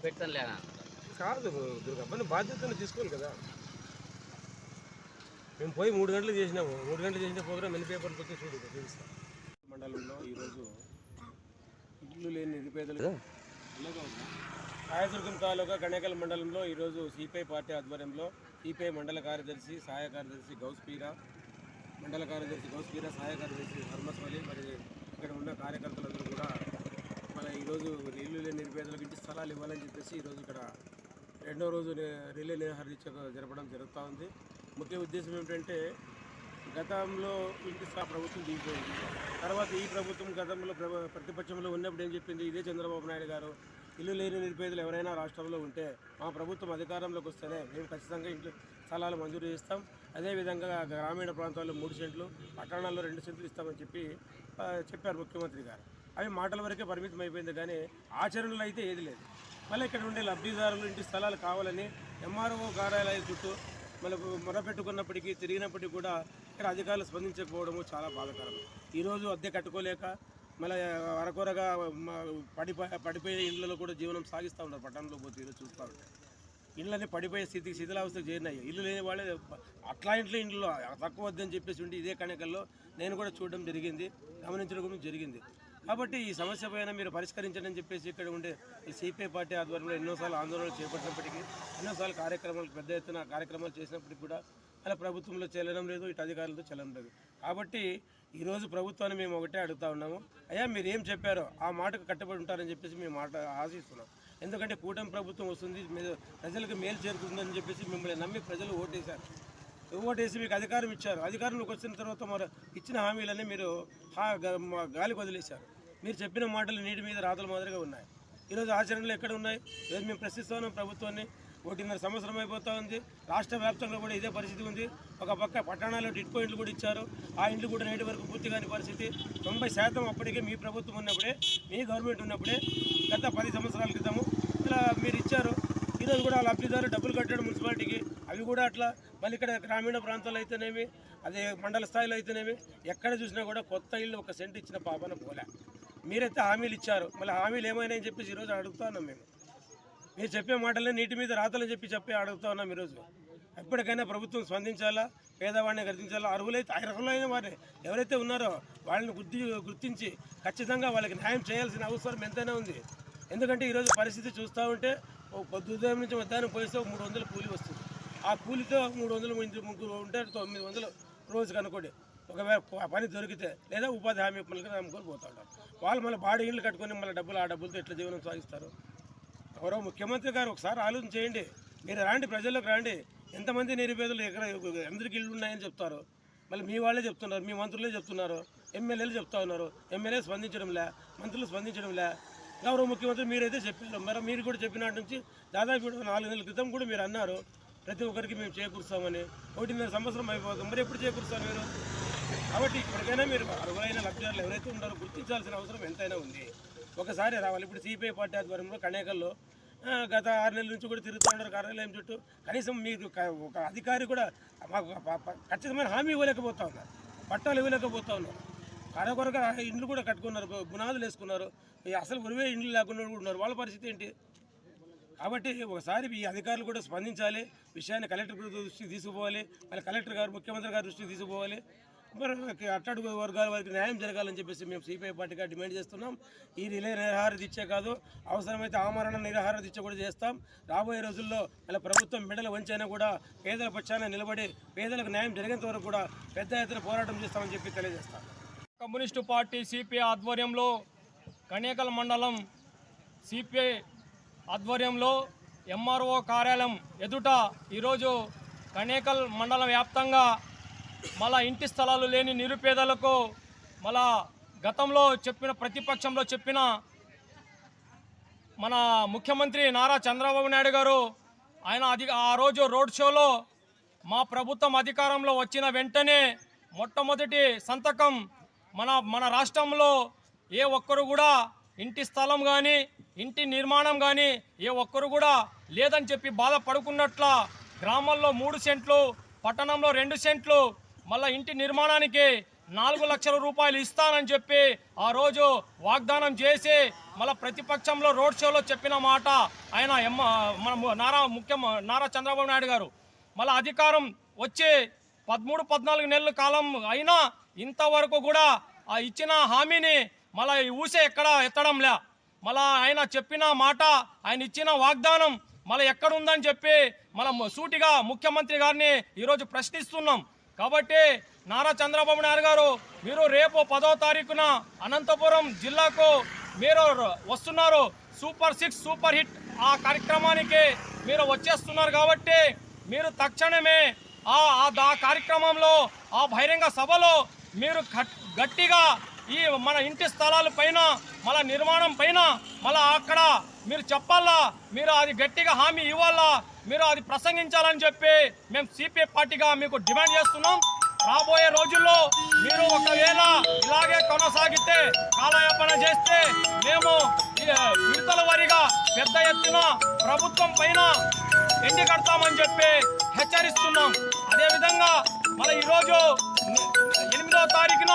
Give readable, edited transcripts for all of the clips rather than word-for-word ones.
పెట్టలే కాదు దుర్గప్పని బాధ్యతను తీసుకోవాలి కదా. మేము పోయి 3 గంటలు చేసినాము. 3 గంటలు చేసిన ప్రోగ్రామ్ ఎన్ని పేపర్లు వచ్చి చూపిస్తాం. మండలంలో ఈరోజు ఇల్లు లేని నిరుపేదలు రాయదుర్గం తాలూకా కణేకల్ మండలంలో ఈరోజు సిపిఐ పార్టీ ఆధ్వర్యంలో సిపిఐ మండల కార్యదర్శి సహాయ కార్యదర్శి గౌస్పీరా, మండల కార్యదర్శి గౌస్పీరా, సహాయ కార్యదర్శి హర్మస్వలి, మరి ఇక్కడ ఉన్న కార్యకర్తలందరూ కూడా మన ఈరోజు ఇల్లు లేని నిరుపేదలకు ఇంటి స్థలాలు ఇవ్వాలని చెప్పేసి ఈరోజు ఇక్కడ 2వ రోజు రిలే నిరాహార దీక్ష జరపడం జరుగుతూ ఉంది. ముఖ్య ఉద్దేశం ఏమిటంటే గతంలో ఇంటి స్థల ప్రభుత్వం దిగిపోయింది. తర్వాత ఈ ప్రభుత్వం గతంలో ప్రతిపక్షంలో ఉన్నప్పుడు ఏం చెప్పింది, ఇదే చంద్రబాబు నాయుడు గారు ఇల్లు లేని నిరుపేదలు ఎవరైనా రాష్ట్రంలో ఉంటే మా ప్రభుత్వం అధికారంలోకి వస్తేనే మేము ఖచ్చితంగా ఇంట్లో స్థలాలు మంజూరు చేస్తాం, అదేవిధంగా గ్రామీణ ప్రాంతాల్లో 3 సెంట్లు, పట్టణాల్లో 2 సెంట్లు ఇస్తామని చెప్పారు ముఖ్యమంత్రి గారు. అవి మాటల వరకే పరిమితం అయిపోయింది, కానీ ఆచరణలో అయితే ఏది లేదు. మళ్ళీ ఇక్కడ ఉండే లబ్ధిదారులు ఇంటి స్థలాలు కావాలని ఎంఆర్ఓ కార్యాలయాల చుట్టూ మళ్ళీ మొరపెట్టుకున్నప్పటికీ తిరిగినప్పటికీ కూడా ఇక్కడ అధికారులు స్పందించకపోవడము చాలా బాధాకరం. ఈరోజు అద్దె కట్టుకోలేక మళ్ళీ అరకొరగా పడిపోయే ఇళ్లలో కూడా జీవనం సాగిస్తూ ఉంటారు. పట్టణంలో పోతే ఈరోజు చూస్తూ ఉంటారు ఇళ్ళని పడిపోయే స్థితికి శిథిలావస్థకు చేరినాయి. ఇల్లు లేని వాళ్ళే అట్లా ఇంట్లో తక్కువ వద్దని చెప్పేసి ఉండి ఇదే కణికల్లో నేను కూడా చూడడం జరిగింది, గమనించడం జరిగింది. కాబట్టి ఈ సమస్య పైన మీరు పరిష్కరించండి అని చెప్పేసి ఇక్కడ ఉండే ఈ సిపిఐ పార్టీ ఆధ్వర్యంలో ఎన్నోసార్లు ఆందోళనలు చేపట్టినప్పటికీ, ఎన్నోసార్లు కార్యక్రమాలు పెద్ద ఎత్తున కార్యక్రమాలు చేసినప్పటికీ కూడా అలా ప్రభుత్వంలో చెల్లడం లేదు, ఇటు అధికారులతో చెల్లడం లేదు. కాబట్టి ఈరోజు ప్రభుత్వాన్ని మేము ఒకటే అడుగుతూ ఉన్నాము, అయ్యా మీరు ఏం చెప్పారో ఆ మాటకు కట్టుబడి ఉంటారని చెప్పేసి మేము ఆశిస్తున్నాం. ఎందుకంటే కూటమి ప్రభుత్వం వస్తుంది, ప్రజలకు మేలు చేరుతుందని చెప్పేసి మిమ్మల్ని నమ్మి ప్రజలు ఓటేసి మీకు అధికారం ఇచ్చారు. అధికారంలోకి వచ్చిన తర్వాత మరి ఇచ్చిన హామీలన్నీ మీరు గాలికి వదిలేశారు. మీరు చెప్పిన మాటలు నీటి మీద రాతల మాదిరిగా ఉన్నాయి. ఈరోజు ఆచరణలో ఎక్కడ ఉన్నాయి? ఈరోజు మేము ప్రశ్నిస్తున్నాం ప్రభుత్వాన్ని. 1.5 సంవత్సరం అయిపోతూ ఉంది. రాష్ట్ర వ్యాప్తంగా కూడా ఇదే పరిస్థితి ఉంది. ఒక పక్క పట్టణాల్లో డిట్కో ఇండ్లు కూడా ఇచ్చారు. ఆ ఇండ్లు కూడా నేటి వరకు పూర్తి కాని పరిస్థితి. 90% అప్పటికే మీ ప్రభుత్వం ఉన్నప్పుడే, మీ గవర్నమెంట్ ఉన్నప్పుడే గత 10 సంవత్సరాల క్రితము ఇలా మీరు ఇచ్చారు. ఈరోజు కూడా లబ్ధిదారు డబ్బులు కట్టాడు మున్సిపాలిటీకి, అవి కూడా అట్లా. మళ్ళీ ఇక్కడ గ్రామీణ ప్రాంతాల్లో అయితేనేమి, అదే మండల స్థాయిలో అయితేనేమి, ఎక్కడ చూసినా కూడా కొత్త ఇల్లు 1 సెంట్ ఇచ్చిన పాపన పోలే. మీరైతే హామీలు ఇచ్చారు, మళ్ళీ హామీలు ఏమైనా అని చెప్పేసి ఈరోజు అడుగుతా ఉన్నాం. మీరు చెప్పే మాటలే నీటి మీద రాతలు చెప్పి అడుగుతా ఉన్నాం. ఈరోజు ఎప్పటికైనా ప్రభుత్వం స్పందించాలా, పేదవాడిని గుర్తించాలా, అర్హులైన వారిని ఎవరైతే ఉన్నారో వాళ్ళని గుర్తించి ఖచ్చితంగా వాళ్ళకి న్యాయం చేయాల్సిన అవసరం ఎంతైనా ఉంది. ఎందుకంటే ఈరోజు పరిస్థితి చూస్తూ ఉంటే ఉదయం నుంచి మధ్యాహ్నం పోయిస్తే 300 కూలి వస్తుంది. ఆ కూలితో 300 ముగ్గురు ఉంటారు, 900 రోజుకి అనుకోండి. ఒకవేళ పని దొరికితే లేదా ఉపాధి హామీ పనులకి నమ్ముకొని పోతూ ఉంటారు. వాళ్ళు మళ్ళీ బాడీ ఇళ్ళు కట్టుకొని మళ్ళీ ఆ డబ్బులతో ఎట్లా జీవనం సాగిస్తారు? ఎవరో ముఖ్యమంత్రి గారు ఒకసారి ఆలోచన చేయండి. మీరు రాండి, ప్రజల్లోకి రండి. ఎంతమంది నిరుపేదలు ఎక్కడ అందరికీ ఇళ్ళు ఉన్నాయని చెప్తారు, మళ్ళీ మీ వాళ్ళే చెప్తున్నారు, మీ మంత్రులే చెప్తున్నారు, ఎమ్మెల్యేలు చెప్తా ఉన్నారు. ఎమ్మెల్యే స్పందించడంలే, మంత్రులు స్పందించడంలే. గౌరవ ముఖ్యమంత్రి మీరైతే చెప్పారు. మరి మీరు కూడా చెప్పినట్టు నుంచి దాదాపు 4 నెలల క్రితం కూడా మీరు అన్నారు ప్రతి ఒక్కరికి మేము చేకూరుస్తామని. 1.5 సంవత్సరం అయిపోతుంది, మరి ఎప్పుడు చేకూరుస్తారు మీరు? కాబట్టి ఇప్పటికైనా మీరు అర్హులైన లబ్ధిదారులు ఎవరైతే ఉన్నారో గుర్తించాల్సిన అవసరం ఎంతైనా ఉంది. ఒకసారి రావాలి. ఇప్పుడు సిపిఐ పార్టీ ఆధ్వర్యంలో కణేకల్లో గత 6 నెలల నుంచి కూడా తిరుగుతూ ఉన్నారు కార్యాలయం చుట్టూ. కనీసం మీరు ఒక అధికారి కూడా మాకు ఖచ్చితమైన హామీ ఇవ్వలేకపోతా ఉన్నారు, పట్టాలు ఇవ్వలేకపోతా ఉన్నారు. కరకొరగా ఇండ్లు కూడా కట్టుకున్నారు, బునాదులు వేసుకున్నారు. అసలు ఉరివే ఇండ్లు లేకుండా కూడా ఉన్నారు. వాళ్ళ పరిస్థితి ఏంటి? కాబట్టి ఒకసారి ఈ అధికారులు కూడా స్పందించాలి. విషయాన్ని కలెక్టర్ దృష్టికి తీసుకుపోవాలి, మళ్ళీ కలెక్టర్ గారు, ముఖ్యమంత్రి గారి దృష్టికి తీసుకుపోవాలి. మరి అట్టడుగు వర్గాల వారికి న్యాయం జరగాలని చెప్పేసి మేము సిపిఐ పార్టీగా డిమాండ్ చేస్తున్నాం. ఈ రిలే నిరాహార దీక్ష కాదు, అవసరమైతే ఆమరణ నిరాహార దీక్ష కూడా చేస్తాం. రాబోయే రోజుల్లో మళ్ళీ ప్రభుత్వం మెడలు వంచైనా కూడా పేదల పక్షాన నిలబడి పేదలకు న్యాయం జరిగేంత వరకు కూడా పెద్ద ఎత్తున పోరాటం చేస్తామని చెప్పి తెలియజేస్తాం. కమ్యూనిస్టు పార్టీ సిపిఐ ఆధ్వర్యంలో కణేకల్ మండలం సిపిఐ ఆధ్వర్యంలో ఎంఆర్ఓ కార్యాలయం ఎదుట ఈరోజు కణేకల్ మండలం వ్యాప్తంగా మళ్ళా ఇంటి స్థలాలు లేని నిరుపేదలకు మళ్ళా గతంలో ప్రతిపక్షంలో చెప్పిన మన ముఖ్యమంత్రి నారా చంద్రబాబు నాయుడు గారు ఆయన ఆ రోజు రోడ్ షోలో మా ప్రభుత్వం అధికారంలో వచ్చిన వెంటనే మొట్టమొదటి సంతకం మన రాష్ట్రంలో ఏ ఒక్కరు కూడా ఇంటి స్థలం కానీ ఇంటి నిర్మాణం కానీ ఏ ఒక్కరు కూడా లేదని చెప్పి బాధపడుకున్నట్ల గ్రామాల్లో 3 సెంట్లు, పట్టణంలో 2 సెంట్లు, మళ్ళీ ఇంటి నిర్మాణానికి 4 లక్షల రూపాయలు ఇస్తానని చెప్పి ఆ రోజు వాగ్దానం చేసి మళ్ళీ ప్రతిపక్షంలో రోడ్ షోలో చెప్పిన మాట ఆయన మన నారా చంద్రబాబు నాయుడు గారు మళ్ళీ అధికారం వచ్చి 13-14 నెలల కాలం అయినా ఇంతవరకు కూడా ఆ ఇచ్చిన హామీని మళ్ళీ ఊసే ఎక్కడ ఎత్తడంలే. మళ్ళీ ఆయన చెప్పిన మాట, ఆయన ఇచ్చిన వాగ్దానం మళ్ళీ ఎక్కడుందని చెప్పి మళ్ళీ సూటిగా ముఖ్యమంత్రి గారిని ఈరోజు ప్రశ్నిస్తున్నాం. కాబట్టి నారా చంద్రబాబు నాయుడు గారు, మీరు రేపు 10వ తారీఖున అనంతపురం జిల్లాకు మీరు వస్తున్నారు. సూపర్ 6 సూపర్ హిట్ ఆ కార్యక్రమానికి మీరు వచ్చేస్తున్నారు. కాబట్టి మీరు తక్షణమే ఆ కార్యక్రమంలో, ఆ బహిరంగ సభలో మీరు గట్టిగా ఈ మన ఇంటి స్థలాల పైన, మళ్ళా నిర్మాణం పైన మళ్ళా అక్కడ మీరు చెప్పాలా, మీరు అది గట్టిగా హామీ ఇవ్వాలా, మీరు అది ప్రసంగించాలని చెప్పి మేము సిపిఐ పార్టీగా మీకు డిమాండ్ చేస్తున్నాం. రాబోయే రోజుల్లో మీరు ఒకవేళ ఇలాగే కొనసాగితే, కాలయాపన చేస్తే మేము విడతల వారీగా పెద్ద ఎత్తున ప్రభుత్వం పైన ఎండి కడతామని చెప్పి హెచ్చరిస్తున్నాం. అదేవిధంగా మళ్ళీ ఈరోజు 8వ తారీఖున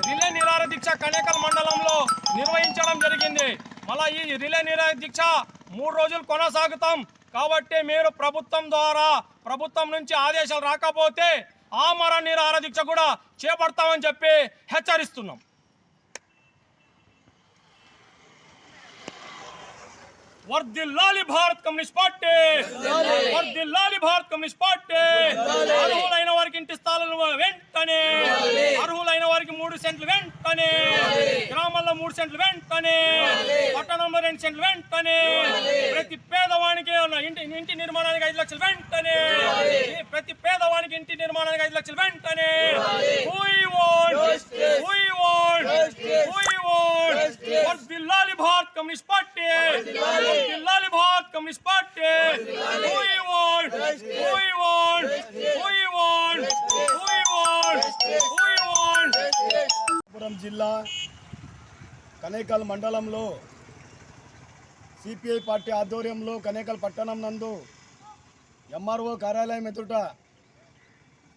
రిలే నిరాహార దీక్ష కనేకల్ మండలంలో నిర్వహించడం జరిగింది. మళ్ళీ ఈ రిలే నిరాహార దీక్ష 3 రోజులు కొనసాగుతాం. కాబట్టి మీరు ప్రభుత్వం నుంచి ఆదేశాలు రాకపోతే ఆమరణ నిరాహార దీక్ష కూడా చేపడతామని చెప్పి హెచ్చరిస్తున్నాం. వర్ధిల్లాలి భారత్ కమ్యూనిస్ట్ పార్టీ, వర్ధిల్లాలి భారత్ కమ్యూనిస్ట్ పార్టీ. అర్హులైన వారికి ఇంటి స్థలాలు వెంటనే, అర్హులైన వారికి 3 సెంట్లు వెంటనే, గ్రామాల్లో 3 సెంట్లు వెంటనే, పట్టణంలో 2 సెంట్లు వెంటనే, ప్రతి పేదవానికి ఇంటి నిర్మాణానికి 5 లక్షలు వెంటనే, ప్రతి పేదవానికి ఇంటి నిర్మాణానికి 5 లక్షలు వెంటనే. వర్ధిల్లాలి భారత్ కమ్యూనిస్ట్ పార్టీ, వర్ధిల్లాలి భారత్ కమ్యూనిస్ట్ పార్టీ. అనంతపురం జిల్లా కనేకల్ మండలంలో సిపిఐ పార్టీ ఆధ్వర్యంలో కనేకల్ పట్టణం నందు ఎంఆర్ఓ కార్యాలయం ఎదుట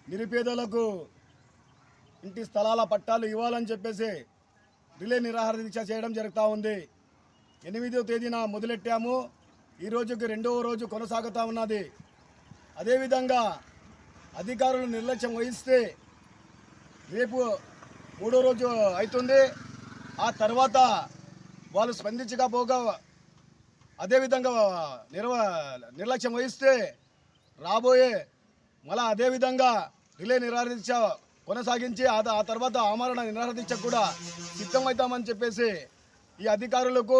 నిరుపేదలకు ఇంటి స్థలాల పట్టాలు ఇవ్వాలని చెప్పేసి రిలే నిరాహార దీక్ష చేయడం జరుగుతూ ఉంది. 8వ తేదీన మొదలెట్టాము. ఈ రోజుకి 2వ రోజు కొనసాగుతూ ఉన్నది. అదేవిధంగా అధికారులు నిర్లక్ష్యం వహిస్తే రేపు 3వ రోజు అవుతుంది. ఆ తర్వాత వాళ్ళు స్పందించకపోగా అదేవిధంగా నిర్లక్ష్యం వహిస్తే రాబోయే మళ్ళా అదేవిధంగా రిలే నిరాహార దీక్ష కొనసాగించి ఆ తర్వాత ఆమరణ నిరాహార దీక్ష కూడా సిద్ధమవుతామని చెప్పేసి ఈ అధికారులకు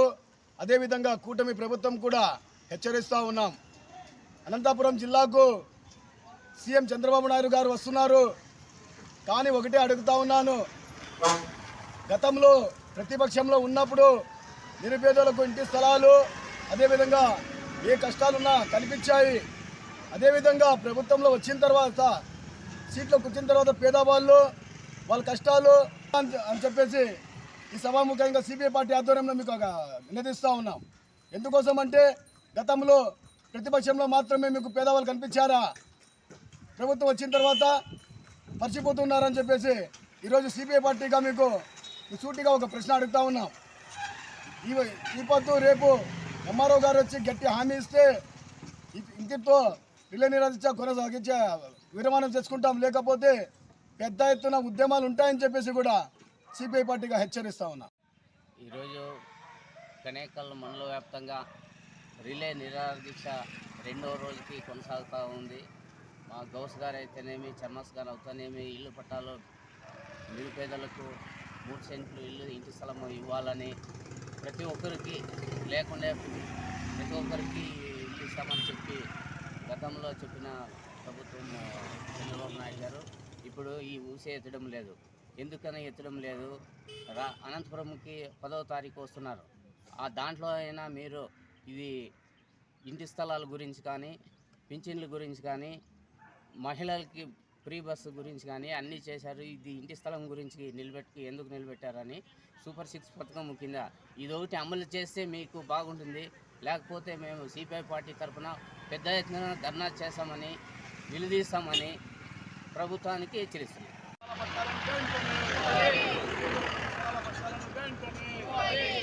అదేవిధంగా కూటమి ప్రభుత్వం కూడా హెచ్చరిస్తూ ఉన్నాం. అనంతపురం జిల్లాకు సీఎం చంద్రబాబు నాయుడు గారు వస్తున్నారు. కానీ ఒకటే అడుగుతా ఉన్నాను, గతంలో ప్రతిపక్షంలో ఉన్నప్పుడు నిరుపేదలకు ఇంటి స్థలాలు అదేవిధంగా ఏ కష్టాలున్నా కనిపించాయి. అదేవిధంగా ప్రభుత్వంలో వచ్చిన తర్వాత సీట్లో కూర్చున్న తర్వాత పేదవాళ్ళు వాళ్ళ కష్టాలు అని చెప్పేసి ఈ సభాముఖంగా సిపిఐ పార్టీ ఆధ్వర్యంలో మీకు వినతిస్తూ ఉన్నాం. ఎందుకోసం అంటే గతంలో ప్రతిపక్షంలో మాత్రమే మీకు పేదవాళ్ళు కనిపించారా, ప్రభుత్వం వచ్చిన తర్వాత మర్చిపోతున్నారని చెప్పేసి ఈరోజు సిపిఐ పార్టీగా మీకు సూటిగా ఒక ప్రశ్న అడుగుతా ఉన్నాం. ఈ పొద్దు రేపు ఎంఆర్ఓ గారు వచ్చి గట్టి హామీ ఇస్తే ఇంటితో రిలే నిరాహార దీక్ష కొనసాగించే విరమణం చేసుకుంటాం, లేకపోతే పెద్ద ఎత్తున ఉద్యమాలు ఉంటాయని చెప్పేసి కూడా సిపిఐ పార్టీగా హెచ్చరిస్తా ఉన్నా. ఈరోజు కనేకల్ మండల వ్యాప్తంగా రిలే నిరాహార దీక్ష 2వ రోజుకి కొనసాగుతూ ఉంది. మా గౌస్ గారు అయితేనేమి, చర్మస్ గారు అవుతానేమి ఇల్లు పట్టాలు నిరుపేదలకు 3 సెంట్లు ఇంటి స్థలం ఇవ్వాలని ప్రతి ఒక్కరికి లేకుండా ప్రతి ఒక్కరికి ఇల్లు ఇస్తామని చెప్పి గతంలో చెప్పిన ప్రభుత్వం చంద్రబాబు నాయుడు గారు ఇప్పుడు ఈ ఊసే ఎత్తడం లేదు. ఎందుకని ఎత్తడం లేదు? అనంతపురంకి 10వ తారీఖు వస్తున్నారు. ఆ దాంట్లో అయినా మీరు ఇది ఇంటి స్థలాల గురించి కానీ, పింఛన్ల గురించి కానీ, మహిళలకి ఫ్రీ బస్సు గురించి కానీ అన్నీ చేశారు. ఇది ఇంటి స్థలం గురించి ఎందుకు నిలబెట్టారని సూపర్ 6 పథకం కింద ఇదొకటి అమలు చేస్తే మీకు బాగుంటుంది. లేకపోతే మేము సిపిఐ పార్టీ తరఫున పెద్ద ఎత్తున ధర్నా చేస్తామని, నిలదీస్తామని ప్రభుత్వానికి హెచ్చరిస్తున్నాం. పట్టాలను వెంటనే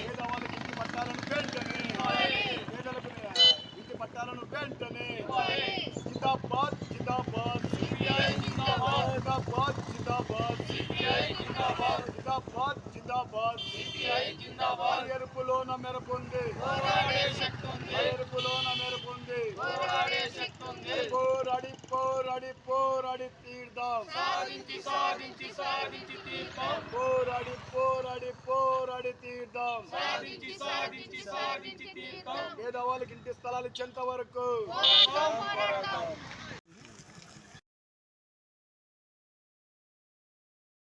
పేదవాళ్ళకి ఇంటి పట్టాలను వెంటనే పేదలకు ఇంటి పట్టాలను వెంటనే జిందాబాద్ జిందాబాద్ జిందాబాద్ జిందాబాద్ జిందాబాద్ జిందాబాద్ ఎరుపులోన మెరుపుంది ఎరుపులోన మెరుపుంది పోరాడి పోరాడి పోరాడి తీర్దాం పోరాడి పోరాడి పోరాడి తీర్దాం పేదవాళ్ళకి ఇంటి స్థలాలు ఇచ్చేంత వరకు